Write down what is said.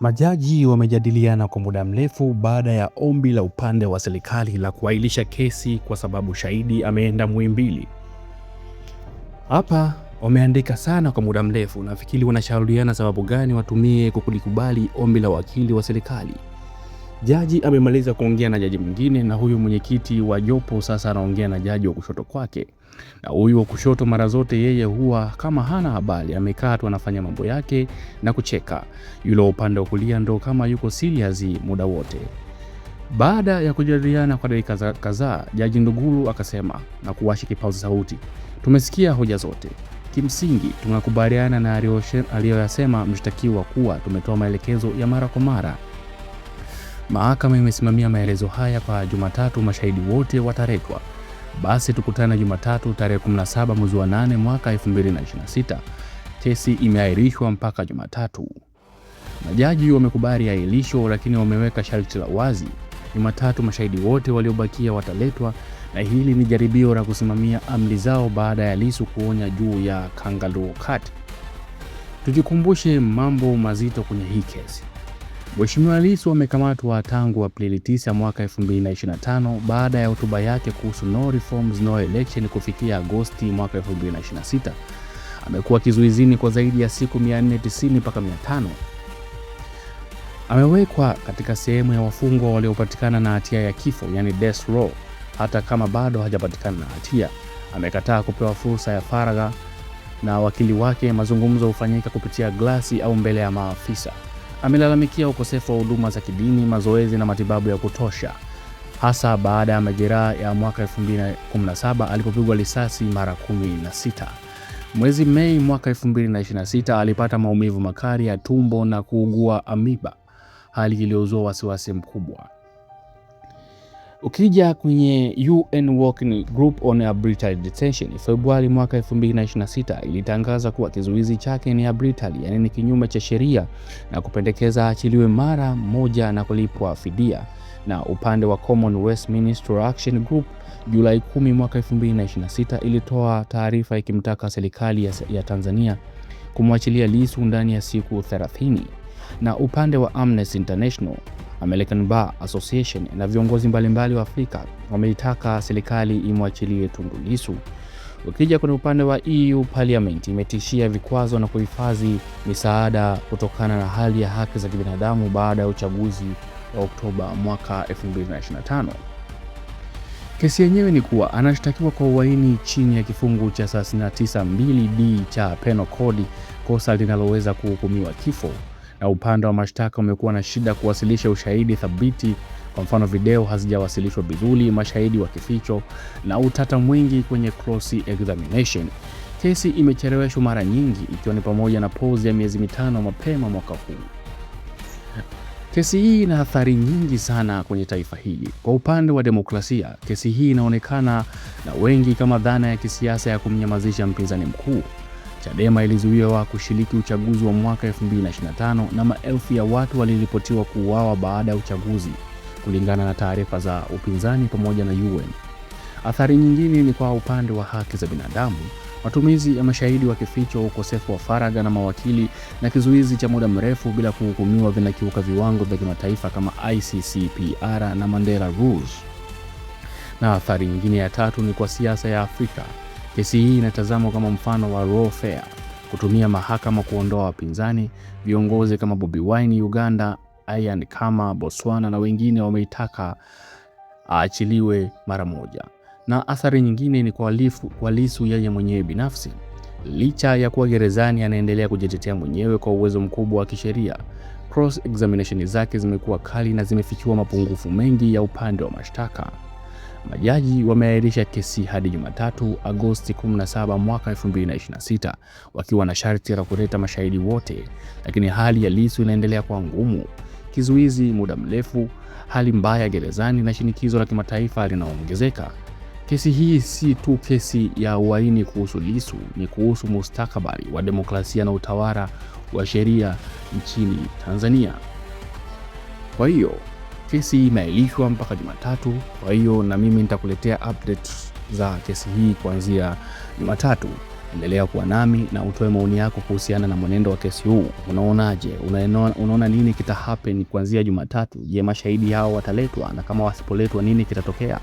Majaji wamejadiliana kwa muda mrefu baada ya ombi la upande wa serikali la kuahirisha kesi kwa sababu shahidi ameenda Muhimbili. Hapa wameandika sana kwa muda mrefu, nafikiri wanashauriana sababu gani watumie kulikubali ombi la wakili wa serikali. Jaji amemaliza kuongea na jaji mwingine, na huyu mwenyekiti wa jopo sasa anaongea na jaji wa kushoto kwake. Na huyu wa kushoto mara zote yeye huwa kama hana habari, amekaa tu anafanya mambo yake na kucheka. Yule upande wa kulia ndo kama yuko serious muda wote. Baada ya kujadiliana kwa dakika kadhaa, Jaji Nduguru akasema na kuwasha kipaza sauti, "Tumesikia hoja zote. Kimsingi tunakubaliana na aliyoyasema mshtakiwa kuwa tumetoa maelekezo ya mara kwa mara. Mahakama imesimamia maelezo haya kwa Jumatatu mashahidi wote wataletwa. Basi tukutane Jumatatu tarehe 17 mwezi wa 8 mwaka 2026. Kesi imeahirishwa mpaka Jumatatu." Majaji wamekubali ahirisho, lakini wameweka sharti la wazi. Jumatatu mashahidi wote waliobakia wataletwa, na hili ni jaribio la kusimamia amri zao baada ya Lissu kuonya juu ya kangaroo court. Tujikumbushe mambo mazito kwenye hii kesi. Mheshimiwa Lissu amekamatwa tangu Aprili 9 mwaka 2025 baada ya hotuba yake kuhusu no reforms no election kufikia Agosti mwaka 2026. Amekuwa kizuizini kwa zaidi ya siku 490 mpaka 500. Amewekwa katika sehemu ya wafungwa waliopatikana na hatia ya kifo, yani death row. Hata kama bado hajapatikana na hatia, amekataa kupewa fursa ya faragha na wakili wake. Mazungumzo hufanyika kupitia glasi au mbele ya maafisa. Amelalamikia ukosefu wa huduma za kidini, mazoezi na matibabu ya kutosha, hasa baada ya majeraha ya mwaka 2017 alipopigwa risasi mara 16. Mwezi Mei mwaka 2026 alipata maumivu makali ya tumbo na kuugua amiba, hali iliyozua wasiwasi mkubwa. Ukija kwenye UN Working Group on Arbitrary Detention, Februari mwaka 2026 ilitangaza kuwa kizuizi chake ni arbitrary, yani ni kinyume cha sheria, na kupendekeza achiliwe mara moja na kulipwa fidia. Na upande wa Commonwealth Ministerial Action Group, Julai 10 mwaka 2026 ilitoa taarifa ikimtaka serikali ya Tanzania kumwachilia Lissu ndani ya siku 30. Na upande wa Amnesty International, American Bar Association na viongozi mbalimbali wa Afrika wameitaka serikali imwachilie Tundu Lissu. Ukija kwenye upande wa EU Parliament, imetishia vikwazo na kuhifadhi misaada kutokana na hali ya haki za kibinadamu baada ya uchaguzi wa Oktoba mwaka 2025. Kesi yenyewe ni kuwa anashtakiwa kwa uhaini chini ya kifungu cha 39(2)(d) cha Penal Code, kosa linaloweza kuhukumiwa kifo. Na upande wa mashtaka umekuwa na shida kuwasilisha ushahidi thabiti, kwa mfano video hazijawasilishwa vizuri, mashahidi wa kificho na utata mwingi kwenye cross examination. Kesi imecheleweshwa mara nyingi, ikiwa ni pamoja na pause ya miezi 5 mapema mwaka huu. Kesi hii ina athari nyingi sana kwenye taifa hili. Kwa upande wa demokrasia, kesi hii inaonekana na wengi kama dhana ya kisiasa ya kumnyamazisha mpinzani mkuu. Chadema ilizuiwa kushiriki uchaguzi wa mwaka 2025 na maelfu ya watu waliripotiwa kuuawa baada ya uchaguzi, kulingana na taarifa za upinzani pamoja na UN. Athari nyingine ni kwa upande wa haki za binadamu. Matumizi ya mashahidi wa kificho, ukosefu wa faragha na mawakili, na kizuizi cha muda mrefu bila kuhukumiwa vinakiuka viwango vya kimataifa kama ICCPR na Mandela Rules. Na athari nyingine ya tatu ni kwa siasa ya Afrika. Kesi hii inatazamwa kama mfano wa lawfare, kutumia mahakama kuondoa wapinzani. Viongozi kama Bobi Wine Uganda, Ian Khama Botswana na wengine wameitaka aachiliwe mara moja. Na athari nyingine ni kwa Lissu yeye mwenyewe binafsi. Licha ya kuwa gerezani, anaendelea kujitetea mwenyewe kwa uwezo mkubwa wa kisheria. Cross examination zake zimekuwa kali na zimefichua mapungufu mengi ya upande wa mashtaka. Majaji wameahirisha kesi hadi Jumatatu, Agosti 17 mwaka 2026, wakiwa na sharti la kuleta mashahidi wote, lakini hali ya Lissu inaendelea kuwa ngumu. Kizuizi muda mrefu, hali mbaya gerezani na shinikizo la kimataifa linaongezeka. Kesi hii si tu kesi ya uhaini kuhusu Lissu, ni kuhusu mustakabali wa demokrasia na utawala wa sheria nchini Tanzania. Kwa hiyo kesi imeahirishwa mpaka Jumatatu. Kwa hiyo na mimi nitakuletea updates za kesi hii kuanzia Jumatatu. Endelea kuwa nami na utoe maoni yako kuhusiana na mwenendo wa kesi huu. Unaonaje? Unaona nini kita happen kuanzia Jumatatu? Je, mashahidi hao wataletwa? Na kama wasipoletwa nini kitatokea?